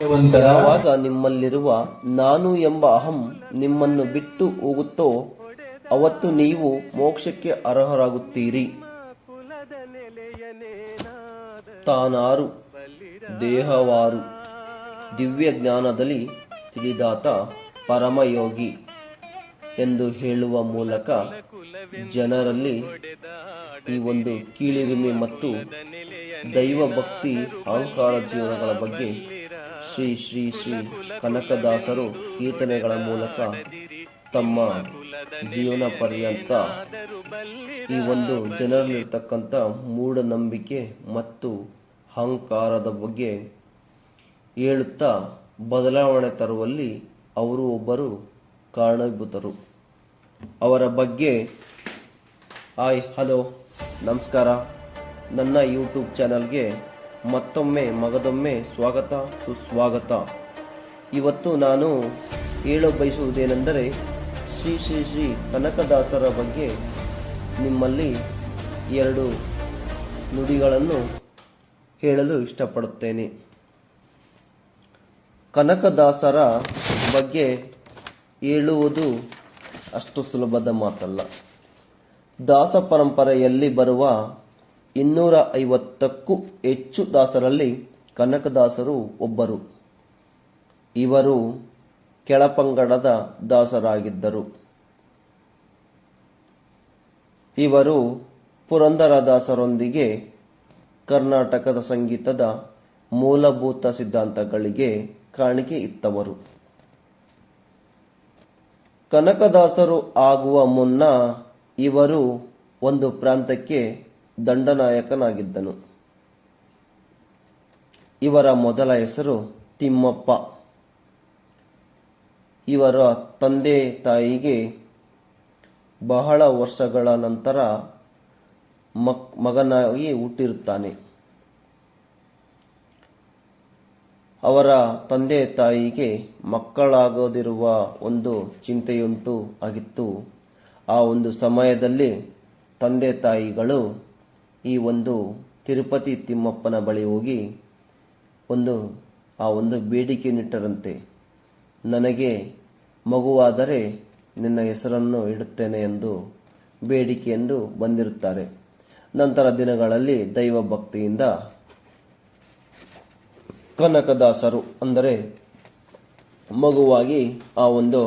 ಯಾವಾಗ ನಿಮ್ಮಲ್ಲಿರುವ ನಾನು ಎಂಬ ಅಹಂ ನಿಮ್ಮನ್ನು ಬಿಟ್ಟು ಹೋಗುತ್ತೋ ಅವತ್ತು ನೀವು ಮೋಕ್ಷಕ್ಕೆ ಅರ್ಹರಾಗುತ್ತೀರಿ. ತಾನಾರು ದೇಹವಾರು ದಿವ್ಯ ಜ್ಞಾನದಲ್ಲಿ ತಿಳಿದಾತ ಪರಮಯೋಗಿ ಎಂದು ಹೇಳುವ ಮೂಲಕ ಜನರಲ್ಲಿ ಈ ಒಂದು ಕೀಳಿರಿಮೆ ಮತ್ತು ದೈವ ಭಕ್ತಿ ಅಹಂಕಾರ ಜೀವನಗಳ ಬಗ್ಗೆ ಶ್ರೀ ಶ್ರೀ ಶ್ರೀ ಕನಕದಾಸರು ಕೀರ್ತನೆಗಳ ಮೂಲಕ ತಮ್ಮ ಜೀವನ ಪರ್ಯಂತ ಈ ಒಂದು ಜನರಲ್ಲಿರ್ತಕ್ಕಂಥ ಮೂಢನಂಬಿಕೆ ಮತ್ತು ಅಹಂಕಾರದ ಬಗ್ಗೆ ಹೇಳುತ್ತಾ ಬದಲಾವಣೆ ತರುವಲ್ಲಿ ಅವರು ಒಬ್ಬರು ಕಾರಣೀಭೂತರು. ಅವರ ಬಗ್ಗೆ ಹಾಯ್ ಹಲೋ ನಮಸ್ಕಾರ. ನನ್ನ ಯೂಟ್ಯೂಬ್ ಚಾನಲ್ಗೆ ಮಗದೊಮ್ಮೆ ಸ್ವಾಗತ ಸುಸ್ವಾಗತ. ಇವತ್ತು ನಾನು ಬಯಸುವುದೇನೆಂದರೆ ಶ್ರೀ ಶ್ರೀ ಶ್ರೀ ಕನಕದಾಸರ ಬಗ್ಗೆ ನಿಮ್ಮಲ್ಲಿ 2 ನುಡಿಗಳನ್ನು ಹೇಳಲು ಇಷ್ಟಪಡುತ್ತೇನೆ. ಕನಕದಾಸರ ಬಗ್ಗೆ ಹೇಳುವುದು ಅಷ್ಟು ಸುಲಭದ ಮಾತಲ್ಲ. ದಾಸ ಪರಂಪರೆಯಲ್ಲಿ ಬರುವ 250ಕ್ಕೂ ಹೆಚ್ಚು ದಾಸರಲ್ಲಿ ಕನಕದಾಸರು ಒಬ್ಬರು. ಇವರು ಕೆಳಪಂಗಡದ ದಾಸರಾಗಿದ್ದರು. ಇವರು ಪುರಂದರದಾಸರೊಂದಿಗೆ ಕರ್ನಾಟಕದ ಸಂಗೀತದ ಮೂಲಭೂತ ಸಿದ್ಧಾಂತಗಳಿಗೆ ಕಾಣಿಕೆ ಇತ್ತವರು. ಕನಕದಾಸರು ಆಗುವ ಮುನ್ನ ಇವರು ಒಂದು ಪ್ರಾಂತಕ್ಕೆ ದಂಡನಾಯಕನಾಗಿದ್ದನು. ಇವರ ಮೊದಲ ಹೆಸರು ತಿಮ್ಮಪ್ಪ. ಇವರ ತಂದೆ ತಾಯಿಗೆ ಬಹಳ ವರ್ಷಗಳ ನಂತರ ಮಗನಾಗಿ ಹುಟ್ಟಿರುತ್ತಾನೆ. ಅವರ ತಂದೆ ತಾಯಿಗೆ ಮಕ್ಕಳಾಗದಿರುವ ಒಂದು ಚಿಂತೆಯುಂಟು ಆಗಿತ್ತು. ಆ ಒಂದು ಸಮಯದಲ್ಲಿ ತಂದೆ ತಾಯಿಗಳು ಈ ಒಂದು ತಿರುಪತಿ ತಿಮ್ಮಪ್ಪನ ಬಳಿ ಹೋಗಿ ಆ ಒಂದು ಬೇಡಿಕೆ ನಿಟ್ಟರಂತೆ, ನನಗೆ ಮಗುವಾದರೆ ನಿನ್ನ ಹೆಸರನ್ನು ಇಡುತ್ತೇನೆ ಎಂದು ಬೇಡಿಕೆಯನ್ನು ಬಂದಿರುತ್ತಾರೆ. ನಂತರ ದಿನಗಳಲ್ಲಿ ದೈವ ಭಕ್ತಿಯಿಂದ ಕನಕದಾಸರು ಅಂದರೆ ಮಗುವಾಗಿ ಆ ಒಂದು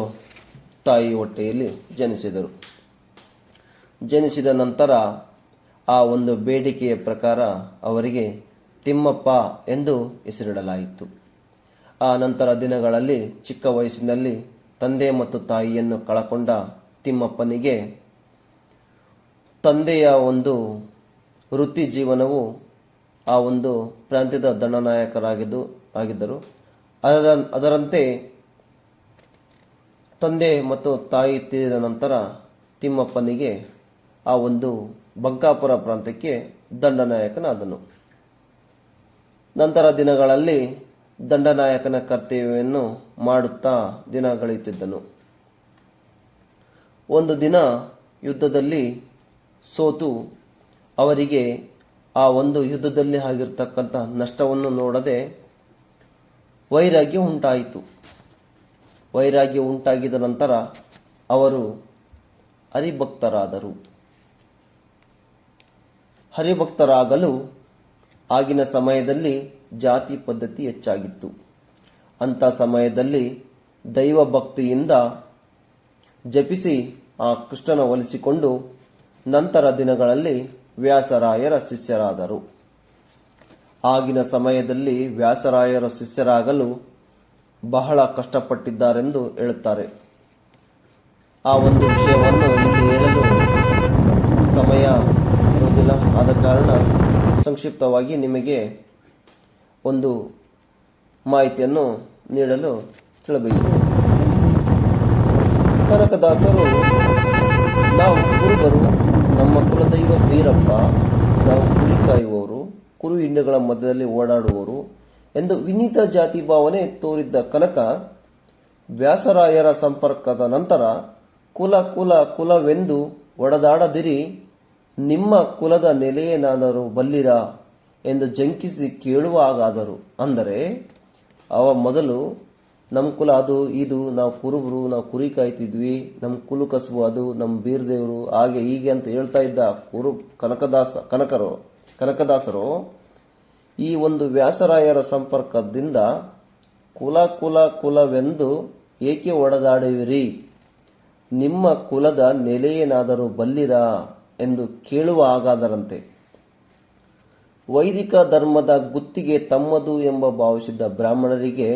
ತಾಯಿ ಹೊಟ್ಟೆಯಲ್ಲಿ ಜನಿಸಿದರು. ಜನಿಸಿದ ನಂತರ ಆ ಒಂದು ಬೇಡಿಕೆಯ ಪ್ರಕಾರ ಅವರಿಗೆ ತಿಮ್ಮಪ್ಪ ಎಂದು ಹೆಸರಿಡಲಾಯಿತು. ಆ ನಂತರ ದಿನಗಳಲ್ಲಿ ಚಿಕ್ಕ ವಯಸ್ಸಿನಲ್ಲಿ ತಂದೆ ಮತ್ತು ತಾಯಿಯನ್ನು ಕಳಕೊಂಡ ತಿಮ್ಮಪ್ಪನಿಗೆ ತಂದೆಯ ಒಂದು ವೃತ್ತಿ ಜೀವನವು ಆ ಒಂದು ಪ್ರಾಂತ್ಯದ ದಂಡನಾಯಕರಾಗಿದ್ದರು. ಅದರಂತೆ ತಂದೆ ಮತ್ತು ತಾಯಿ ತೀರಿದ ನಂತರ ತಿಮ್ಮಪ್ಪನಿಗೆ ಆ ಒಂದು ಬಂಕಾಪುರ ಪ್ರಾಂತ್ಯಕ್ಕೆ ದಂಡನಾಯಕನಾದನು. ನಂತರ ದಿನಗಳಲ್ಲಿ ದಂಡನಾಯಕನ ಕರ್ತವ್ಯವನ್ನು ಮಾಡುತ್ತಾ ದಿನಗಳೆಯುತ್ತಿದ್ದನು. ಒಂದು ದಿನ ಯುದ್ಧದಲ್ಲಿ ಸೋತು ಅವರಿಗೆ ಆ ಒಂದು ಯುದ್ಧದಲ್ಲಿ ಆಗಿರ್ತಕ್ಕಂಥ ನಷ್ಟವನ್ನು ನೋಡದೆ ವೈರಾಗ್ಯ ಉಂಟಾಯಿತು. ವೈರಾಗ್ಯ ಉಂಟಾಗಿದ ನಂತರ ಅವರು ಹರಿಭಕ್ತರಾದರು. ಹರಿಭಕ್ತರಾಗಲು ಆಗಿನ ಸಮಯದಲ್ಲಿ ಜಾತಿ ಪದ್ಧತಿ ಹೆಚ್ಚಾಗಿತ್ತು. ಅಂಥ ಸಮಯದಲ್ಲಿ ದೈವ ಭಕ್ತಿಯಿಂದ ಜಪಿಸಿ ಆ ಕೃಷ್ಣನ ಒಲಿಸಿಕೊಂಡು ನಂತರ ದಿನಗಳಲ್ಲಿ ವ್ಯಾಸರಾಯರ ಶಿಷ್ಯರಾದರು. ಆಗಿನ ಸಮಯದಲ್ಲಿ ವ್ಯಾಸರಾಯರ ಶಿಷ್ಯರಾಗಲು ಬಹಳ ಕಷ್ಟಪಟ್ಟಿದ್ದಾರೆಂದು ಹೇಳುತ್ತಾರೆ. ಆ ಒಂದು ವಿಷಯವನ್ನು ಇಲ್ಲಿ ಹೇಳಲು ಸಮಯ ಇರುವುದಿಲ್ಲ. ಆದ ಕಾರಣ ಸಂಕ್ಷಿಪ್ತವಾಗಿ ನಿಮಗೆ ಒಂದು ಮಾಹಿತಿಯನ್ನು ನೀಡಲು ತಿಳಿಬಯಸುತ್ತೇನೆ. ಕನಕದಾಸರು, ನಾವು ಕುರುಬರು, ನಮ್ಮ ಕುಲದೈವ ಬೀರಪ್ಪ, ನಾವು ಕುರಿ ಕಾಯುವವರು, ಕುರು ಹಿಂಡುಗಳ ಮಧ್ಯದಲ್ಲಿ ಓಡಾಡುವವರು ಎಂದು ವಿನೀತ ಜಾತಿ ಭಾವನೆ ತೋರಿದ್ದ ಕನಕ ವ್ಯಾಸರಾಯರ ಸಂಪರ್ಕದ ನಂತರ ಕುಲವೆಂದು ಒಡೆದಾಡದಿರಿ, ನಿಮ್ಮ ಕುಲದ ನೆಲೆಯೇನಾದರೂ ಬಲ್ಲಿರಾ ಎಂದು ಜಂಕಿಸಿ ಕೇಳುವ ಹಾಗಾದರು. ಅಂದರೆ ಅವ ಮೊದಲು ನಮ್ಮ ಕುಲ ಅದು ಇದು, ನಾವು ಕುರುಬರು, ನಾವು ಕುರಿ ಕಾಯ್ತಿದ್ವಿ, ನಮ್ಮ ಕುಲು ಕಸಬು ಅದು, ನಮ್ಮ ಬೀರದೇವರು, ಹಾಗೆ ಹೀಗೆ ಅಂತ ಹೇಳ್ತಾ ಇದ್ದ ಕನಕದಾಸರು ಈ ಒಂದು ವ್ಯಾಸರಾಯರ ಸಂಪರ್ಕದಿಂದ ಕುಲವೆಂದು ಏಕೆ ಒಡೆದಾಡುವಿರಿ, ನಿಮ್ಮ ಕುಲದ ನೆಲೆಯೇನಾದರೂ ಬಲ್ಲಿರಾ ಎಂದು ಕೇಳುವ ಹಾಗಾದರಂತೆ. ವೈದಿಕ ಧರ್ಮದ ಗುತ್ತಿಗೆ ತಮ್ಮದು ಎಂಬ ಭಾವಿಸಿದ್ದ ಬ್ರಾಹ್ಮಣರಿಗೆ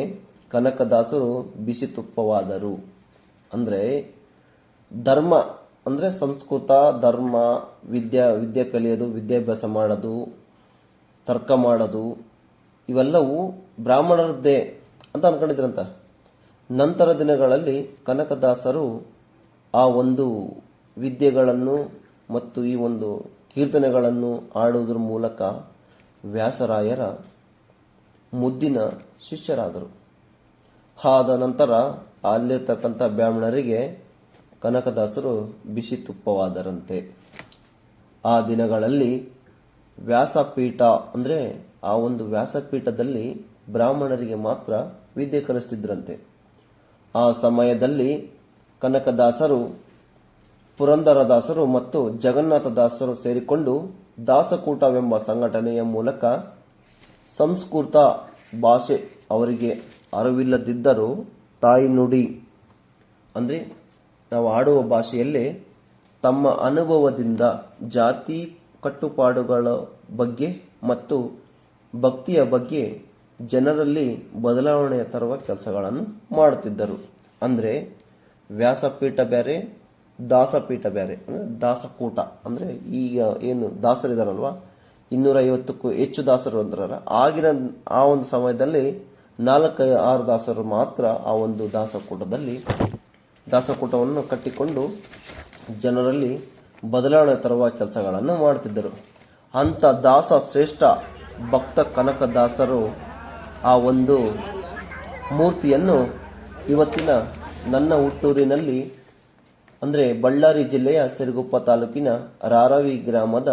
ಕನಕದಾಸರು ಬಿಸಿ ತುಪ್ಪವಾದರು. ಅಂದರೆ ಧರ್ಮ ಅಂದರೆ ಸಂಸ್ಕೃತ, ಧರ್ಮ, ವಿದ್ಯೆ ಕಲಿಯೋದು, ವಿದ್ಯಾಭ್ಯಾಸ ಮಾಡೋದು, ತರ್ಕ ಮಾಡೋದು, ಇವೆಲ್ಲವೂ ಬ್ರಾಹ್ಮಣರದ್ದೇ ಅಂತ ಅನ್ಕೊಂಡಿದ್ರಂತ. ನಂತರ ದಿನಗಳಲ್ಲಿ ಕನಕದಾಸರು ಆ ಒಂದು ವಿದ್ಯೆಗಳನ್ನು ಮತ್ತು ಈ ಒಂದು ಕೀರ್ತನೆಗಳನ್ನು ಹಾಡುವುದರ ಮೂಲಕ ವ್ಯಾಸರಾಯರ ಮುದ್ದಿನ ಶಿಷ್ಯರಾದರು. ಆದ ನಂತರ ಅಲ್ಲಿರ್ತಕ್ಕಂಥ ಬ್ರಾಹ್ಮಣರಿಗೆ ಕನಕದಾಸರು ಬಿಸಿ ತುಪ್ಪವಾದರಂತೆ. ಆ ದಿನಗಳಲ್ಲಿ ವ್ಯಾಸಪೀಠ ಅಂದರೆ ಆ ಒಂದು ವ್ಯಾಸಪೀಠದಲ್ಲಿ ಬ್ರಾಹ್ಮಣರಿಗೆ ಮಾತ್ರ ವಿದ್ಯೆ ಕಲಿಸ್ತಿದ್ರಂತೆ. ಆ ಸಮಯದಲ್ಲಿ ಕನಕದಾಸರು, ಪುರಂದರದಾಸರು ಮತ್ತು ಜಗನ್ನಾಥದಾಸರು ಸೇರಿಕೊಂಡು ದಾಸಕೂಟವೆಂಬ ಸಂಘಟನೆಯ ಮೂಲಕ ಸಂಸ್ಕೃತ ಭಾಷೆ ಅವರಿಗೆ ಅರಿವಿಲ್ಲದಿದ್ದರೂ ತಾಯಿ ನುಡಿ ಅಂದರೆ ನಾವು ಆಡುವ ಭಾಷೆಯಲ್ಲೇ ತಮ್ಮ ಅನುಭವದಿಂದ ಜಾತಿ ಕಟ್ಟುಪಾಡುಗಳ ಬಗ್ಗೆ ಮತ್ತು ಭಕ್ತಿಯ ಬಗ್ಗೆ ಜನರಲ್ಲಿ ಬದಲಾವಣೆ ತರುವ ಕೆಲಸಗಳನ್ನು ಮಾಡುತ್ತಿದ್ದರು. ಅಂದರೆ ವ್ಯಾಸಪೀಠ ಬೇರೆ, ದಾಸಪೀಠ ಬೇರೆ. ಅಂದರೆ ದಾಸಕೂಟ ಅಂದರೆ ಈಗ ಏನು ದಾಸರಿದಾರಲ್ವ, 250ಕ್ಕೂ ಹೆಚ್ಚು ದಾಸರು ಅಂದ್ರಲ್ಲ, ಆಗಿನ ಆ ಒಂದು ಸಮಯದಲ್ಲಿ 4-6 ದಾಸರು ಮಾತ್ರ ಆ ಒಂದು ದಾಸಕೂಟವನ್ನು ಕಟ್ಟಿಕೊಂಡು ಜನರಲ್ಲಿ ಬದಲಾವಣೆ ತರುವ ಕೆಲಸಗಳನ್ನು ಮಾಡುತ್ತಿದ್ದರು. ಅಂಥ ದಾಸ ಶ್ರೇಷ್ಠ ಭಕ್ತ ಕನಕದಾಸರು ಆ ಒಂದು ಮೂರ್ತಿಯನ್ನು ಇವತ್ತಿನ ನನ್ನ ಹುಟ್ಟೂರಿನಲ್ಲಿ ಅಂದರೆ ಬಳ್ಳಾರಿ ಜಿಲ್ಲೆಯ ಸಿರುಗುಪ್ಪ ತಾಲೂಕಿನ ರಾರವಿ ಗ್ರಾಮದ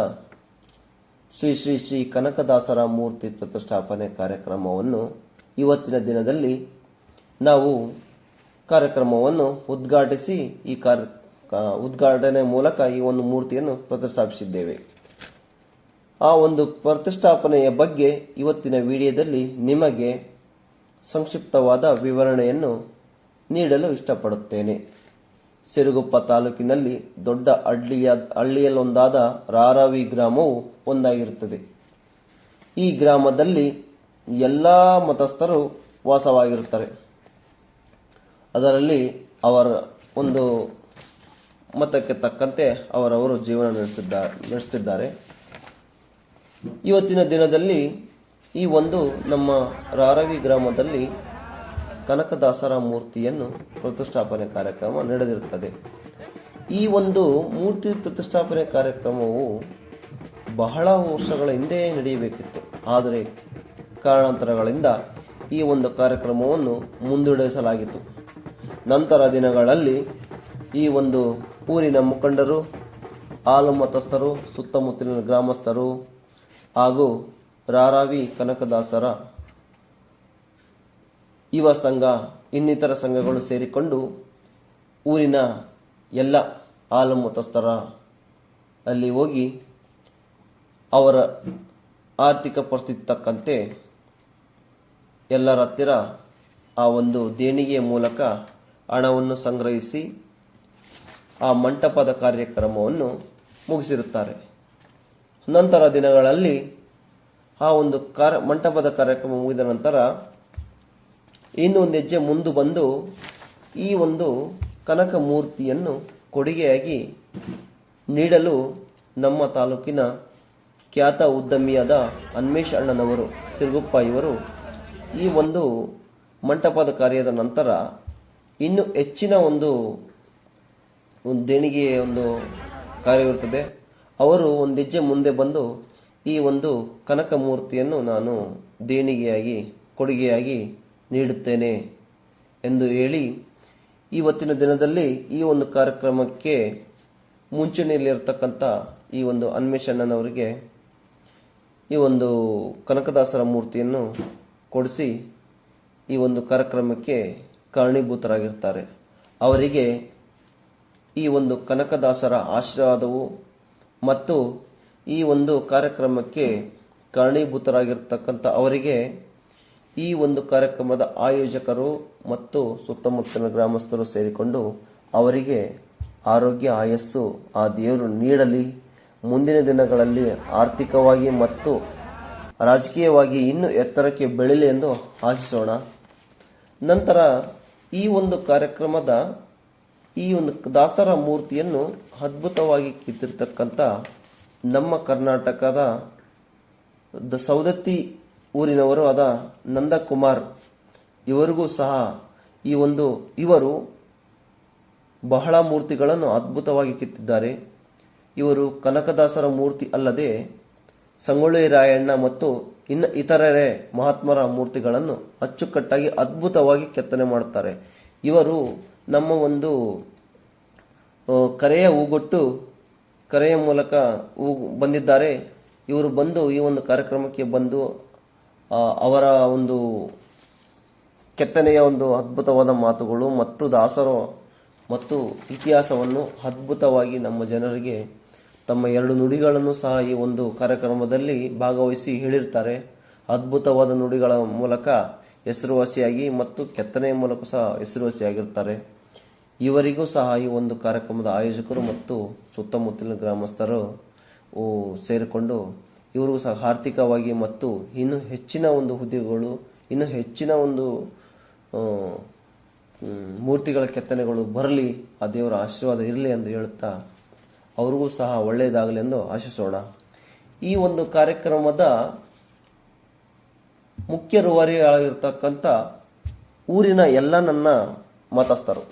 ಶ್ರೀ ಶ್ರೀ ಶ್ರೀ ಕನಕದಾಸರ ಮೂರ್ತಿ ಪ್ರತಿಷ್ಠಾಪನೆ ಕಾರ್ಯಕ್ರಮವನ್ನು ಇವತ್ತಿನ ದಿನದಲ್ಲಿ ನಾವು ಕಾರ್ಯಕ್ರಮವನ್ನು ಉದ್ಘಾಟಿಸಿ ಈ ಉದ್ಘಾಟನೆ ಮೂಲಕ ಈ ಒಂದು ಮೂರ್ತಿಯನ್ನು ಪ್ರತಿಷ್ಠಾಪಿಸಿದ್ದೇವೆ. ಆ ಒಂದು ಪ್ರತಿಷ್ಠಾಪನೆಯ ಬಗ್ಗೆ ಇವತ್ತಿನ ವಿಡಿಯೋದಲ್ಲಿ ನಿಮಗೆ ಸಂಕ್ಷಿಪ್ತವಾದ ವಿವರಣೆಯನ್ನು ನೀಡಲು ಇಷ್ಟಪಡುತ್ತೇನೆ. ಸಿರುಗುಪ್ಪ ತಾಲೂಕಿನಲ್ಲಿ ದೊಡ್ಡ ಹಳ್ಳಿಯಲ್ಲೊಂದಾದ ರಾರವಿ ಗ್ರಾಮವು ಒಂದಾಗಿರುತ್ತದೆ. ಈ ಗ್ರಾಮದಲ್ಲಿ ಎಲ್ಲ ಮತಸ್ಥರು ವಾಸವಾಗಿರುತ್ತಾರೆ. ಅದರಲ್ಲಿ ಅವರ ಒಂದು ಮತಕ್ಕೆ ತಕ್ಕಂತೆ ಅವರವರು ಜೀವನ ನಡೆಸುತ್ತಿದ್ದಾರೆ. ಇವತ್ತಿನ ದಿನದಲ್ಲಿ ಈ ಒಂದು ನಮ್ಮ ರಾರವಿ ಗ್ರಾಮದಲ್ಲಿ ಕನಕದಾಸರ ಮೂರ್ತಿಯನ್ನು ಪ್ರತಿಷ್ಠಾಪನೆ ಕಾರ್ಯಕ್ರಮ ನಡೆದಿರುತ್ತದೆ. ಈ ಒಂದು ಮೂರ್ತಿ ಪ್ರತಿಷ್ಠಾಪನೆ ಕಾರ್ಯಕ್ರಮವು ಬಹಳ ವರ್ಷಗಳ ಹಿಂದೆ ನಡೆಯಬೇಕಿತ್ತು. ಆದರೆ ಕಾರಣಾಂತರಗಳಿಂದ ಈ ಒಂದು ಕಾರ್ಯಕ್ರಮವನ್ನು ಮುಂದೂಡಿಸಲಾಗಿತ್ತು. ನಂತರ ದಿನಗಳಲ್ಲಿ ಈ ಒಂದು ಊರಿನ ಮುಖಂಡರು, ಹಾಲು ಮತಸ್ಥರು, ಸುತ್ತಮುತ್ತಲಿನ ಗ್ರಾಮಸ್ಥರು ಹಾಗೂ ರಾರವಿ ಕನಕದಾಸರ ಯುವ ಸಂಘ ಇನ್ನಿತರ ಸಂಘಗಳು ಸೇರಿಕೊಂಡು ಊರಿನ ಎಲ್ಲ ಹಾಲು ಮತಸ್ಥರ ಅಲ್ಲಿ ಹೋಗಿ ಅವರ ಆರ್ಥಿಕ ಪರಿಸ್ಥಿತಿ ತಕ್ಕಂತೆ ಎಲ್ಲರ ಹತ್ತಿರ ಆ ಒಂದು ದೇಣಿಗೆಯ ಮೂಲಕ ಹಣವನ್ನು ಸಂಗ್ರಹಿಸಿ ಆ ಮಂಟಪದ ಕಾರ್ಯಕ್ರಮವನ್ನು ಮುಗಿಸಿರುತ್ತಾರೆ. ನಂತರ ದಿನಗಳಲ್ಲಿ ಆ ಒಂದು ಮಂಟಪದ ಕಾರ್ಯಕ್ರಮ ಮುಗಿದ ನಂತರ ಇನ್ನೊಂದು ಹೆಜ್ಜೆ ಮುಂದೆ ಬಂದು ಈ ಒಂದು ಕನಕ ಮೂರ್ತಿಯನ್ನು ಕೊಡುಗೆಯಾಗಿ ನೀಡಲು ನಮ್ಮ ತಾಲೂಕಿನ ಖ್ಯಾತ ಉದ್ಯಮಿಯಾದ ಅನ್ಮೇಶ್ ಅಣ್ಣನವರು ಸಿರುಗುಪ್ಪ ಇವರು ಈ ಒಂದು ಮಂಟಪದ ಕಾರ್ಯದ ನಂತರ ಇನ್ನು ಹೆಚ್ಚಿನ ಒಂದು ದೇಣಿಗೆಯ ಒಂದು ಕಾರ್ಯವಿರುತ್ತದೆ. ಅವರು ಒಂದು ಹೆಜ್ಜೆ ಮುಂದೆ ಬಂದು ಈ ಒಂದು ಕನಕ ಮೂರ್ತಿಯನ್ನು ನಾನು ದೇಣಿಗೆಯಾಗಿ ಕೊಡುಗೆಯಾಗಿ ನೀಡುತ್ತೇನೆ ಎಂದು ಹೇಳಿ ಇವತ್ತಿನ ದಿನದಲ್ಲಿ ಈ ಒಂದು ಕಾರ್ಯಕ್ರಮಕ್ಕೆ ಮುಂಚೂಣಿಯಲ್ಲಿರ್ತಕ್ಕಂಥ ಈ ಒಂದು ಅನ್ಮೇಶ್ ಅಣ್ಣನವರಿಗೆ ಈ ಒಂದು ಕನಕದಾಸರ ಮೂರ್ತಿಯನ್ನು ಕೊಡಿಸಿ ಈ ಒಂದು ಕಾರ್ಯಕ್ರಮಕ್ಕೆ ಕಾರಣೀಭೂತರಾಗಿರ್ತಾರೆ. ಅವರಿಗೆ ಈ ಒಂದು ಕನಕದಾಸರ ಆಶೀರ್ವಾದವು ಮತ್ತು ಈ ಒಂದು ಕಾರ್ಯಕ್ರಮಕ್ಕೆ ಕಾರಣೀಭೂತರಾಗಿರ್ತಕ್ಕಂಥ ಅವರಿಗೆ ಈ ಒಂದು ಕಾರ್ಯಕ್ರಮದ ಆಯೋಜಕರು ಮತ್ತು ಸುತ್ತಮುತ್ತಲಿನ ಗ್ರಾಮಸ್ಥರು ಸೇರಿಕೊಂಡು ಅವರಿಗೆ ಆರೋಗ್ಯ ಆಯಸ್ಸು ಆ ದೇವರು ನೀಡಲಿ. ಮುಂದಿನ ದಿನಗಳಲ್ಲಿ ಆರ್ಥಿಕವಾಗಿ ಮತ್ತು ರಾಜಕೀಯವಾಗಿ ಇನ್ನೂ ಎತ್ತರಕ್ಕೆ ಬೆಳೀಲಿ ಎಂದು ಆಶಿಸೋಣ. ನಂತರ ಈ ಒಂದು ಕಾರ್ಯಕ್ರಮದ ಈ ಒಂದು ದಾಸರ ಮೂರ್ತಿಯನ್ನು ಅದ್ಭುತವಾಗಿ ಕೆತ್ತಿರ್ತಕ್ಕಂಥ ನಮ್ಮ ಕರ್ನಾಟಕದ ಸೌದತ್ತಿ ಊರಿನವರು ಆದ ನಂದಕುಮಾರ್ ಇವರಿಗೂ ಸಹ ಇವರು ಬಹಳ ಮೂರ್ತಿಗಳನ್ನು ಅದ್ಭುತವಾಗಿ ಕೆತ್ತಿದ್ದಾರೆ. ಇವರು ಕನಕದಾಸರ ಮೂರ್ತಿ ಅಲ್ಲದೆ ಸಂಗೊಳ್ಳಿ ರಾಯಣ್ಣ ಮತ್ತು ಇತರರೇ ಮಹಾತ್ಮರ ಮೂರ್ತಿಗಳನ್ನು ಅಚ್ಚುಕಟ್ಟಾಗಿ ಅದ್ಭುತವಾಗಿ ಕೆತ್ತನೆ ಮಾಡುತ್ತಾರೆ. ಇವರು ನಮ್ಮ ಒಂದು ಕರೆಯ ಮೂಲಕ ಬಂದಿದ್ದಾರೆ. ಇವರು ಬಂದು ಈ ಒಂದು ಕಾರ್ಯಕ್ರಮಕ್ಕೆ ಬಂದು ಅವರ ಒಂದು ಕೆತ್ತನೆಯ ಒಂದು ಅದ್ಭುತವಾದ ಮಾತುಗಳು ಮತ್ತು ದಾಸರು ಮತ್ತು ಇತಿಹಾಸವನ್ನು ಅದ್ಭುತವಾಗಿ ನಮ್ಮ ಜನರಿಗೆ ತಮ್ಮ 2 ನುಡಿಗಳನ್ನು ಸಹ ಈ ಒಂದು ಕಾರ್ಯಕ್ರಮದಲ್ಲಿ ಭಾಗವಹಿಸಿ ಹೇಳಿರ್ತಾರೆ. ಅದ್ಭುತವಾದ ನುಡಿಗಳ ಮೂಲಕ ಹೆಸರುವಾಸಿಯಾಗಿ ಮತ್ತು ಕೆತ್ತನೆಯ ಮೂಲಕ ಸಹ ಹೆಸರುವಾಸಿಯಾಗಿರ್ತಾರೆ. ಇವರಿಗೂ ಸಹ ಈ ಒಂದು ಕಾರ್ಯಕ್ರಮದ ಆಯೋಜಕರು ಮತ್ತು ಸುತ್ತಮುತ್ತಲಿನ ಗ್ರಾಮಸ್ಥರು ಸೇರಿಕೊಂಡು ಇವರು ಸಹ ಆರ್ಥಿಕವಾಗಿ ಮತ್ತು ಇನ್ನೂ ಹೆಚ್ಚಿನ ಒಂದು ಹುದ್ದೆಗಳು, ಇನ್ನೂ ಹೆಚ್ಚಿನ ಒಂದು ಮೂರ್ತಿಗಳ ಕೆತ್ತನೆಗಳು ಬರಲಿ, ಆ ದೇವರ ಆಶೀರ್ವಾದ ಇರಲಿ ಎಂದು ಹೇಳುತ್ತಾ ಅವ್ರಿಗೂ ಸಹ ಒಳ್ಳೆಯದಾಗಲಿ ಎಂದು ಆಶಿಸೋಣ. ಈ ಒಂದು ಕಾರ್ಯಕ್ರಮದ ಮುಖ್ಯ ರೂವಾರಿಯಾಗಿರ್ತಕ್ಕಂಥ ಊರಿನ ಎಲ್ಲ ನನ್ನ ಮತಸ್ಥರು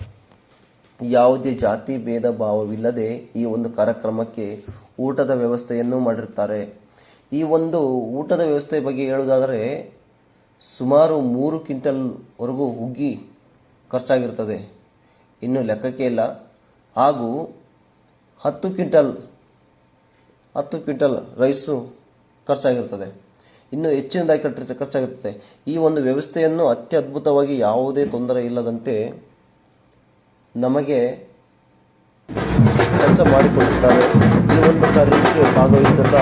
ಯಾವುದೇ ಜಾತಿ ಭೇದ ಭಾವವಿಲ್ಲದೆ ಈ ಒಂದು ಕಾರ್ಯಕ್ರಮಕ್ಕೆ ಊಟದ ವ್ಯವಸ್ಥೆಯನ್ನು ಮಾಡಿರ್ತಾರೆ. ಈ ಒಂದು ಊಟದ ವ್ಯವಸ್ಥೆ ಬಗ್ಗೆ ಹೇಳುವುದಾದರೆ ಸುಮಾರು 3 ಕ್ವಿಂಟಲ್ವರೆಗೂ ಹುಗ್ಗಿ ಖರ್ಚಾಗಿರ್ತದೆ, ಇನ್ನು ಲೆಕ್ಕಕ್ಕೆ ಇಲ್ಲ. ಹಾಗೂ 10 ಕ್ವಿಂಟಲ್ ರೈಸು ಖರ್ಚಾಗಿರ್ತದೆ, ಇನ್ನು ಹೆಚ್ಚಿನದಾಗಿ ಖರ್ಚಾಗಿರ್ತದೆ. ಈ ಒಂದು ವ್ಯವಸ್ಥೆಯನ್ನು ಅತ್ಯದ್ಭುತವಾಗಿ ಯಾವುದೇ ತೊಂದರೆ ಇಲ್ಲದಂತೆ ನಮಗೆ ಕೆಲಸ ಮಾಡಿಕೊಡುತ್ತಾರೆ. ಈ ಒಂದು ಕಾರ್ಯಕ್ಕೆ ಭಾಗವಹಿಸಿದಂಥ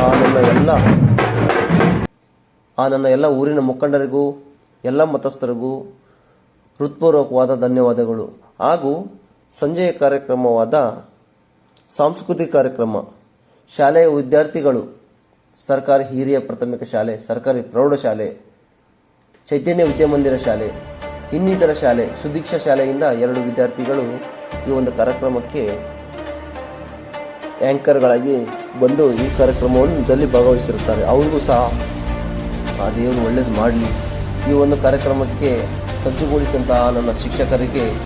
ನನ್ನ ಎಲ್ಲ ಊರಿನ ಮುಖಂಡರಿಗೂ ಎಲ್ಲ ಮತಸ್ಥರಿಗೂ ಹೃತ್ಪೂರ್ವಕವಾದ ಧನ್ಯವಾದಗಳು. ಹಾಗೂ ಸಂಜೆಯ ಕಾರ್ಯಕ್ರಮವಾದ ಸಾಂಸ್ಕೃತಿಕ ಕಾರ್ಯಕ್ರಮ, ಶಾಲೆಯ ವಿದ್ಯಾರ್ಥಿಗಳು ಸರ್ಕಾರಿ ಹಿರಿಯ ಪ್ರಾಥಮಿಕ ಶಾಲೆ, ಸರ್ಕಾರಿ ಪ್ರೌಢಶಾಲೆ, ಚೈತನ್ಯ ವಿದ್ಯಾಮಂದಿರ ಶಾಲೆ, ಇನ್ನಿತರ ಶಾಲೆ, ಸುದೀಕ್ಷಾ ಶಾಲೆಯಿಂದ 2 ವಿದ್ಯಾರ್ಥಿಗಳು ಈ ಒಂದು ಕಾರ್ಯಕ್ರಮಕ್ಕೆ ಆ್ಯಂಕರ್ಗಳಾಗಿ ಬಂದು ಈ ಕಾರ್ಯಕ್ರಮದಲ್ಲಿ ಭಾಗವಹಿಸಿರುತ್ತಾರೆ. ಅವರಿಗೂ ಸಹ ಆ ದೇವರು ಒಳ್ಳೇದು ಮಾಡಲಿ. ಈ ಒಂದು ಕಾರ್ಯಕ್ರಮಕ್ಕೆ ಸಜ್ಜುಗೊಳಿಸಿದಂತಹ ನನ್ನ ಶಿಕ್ಷಕರಿಗೆ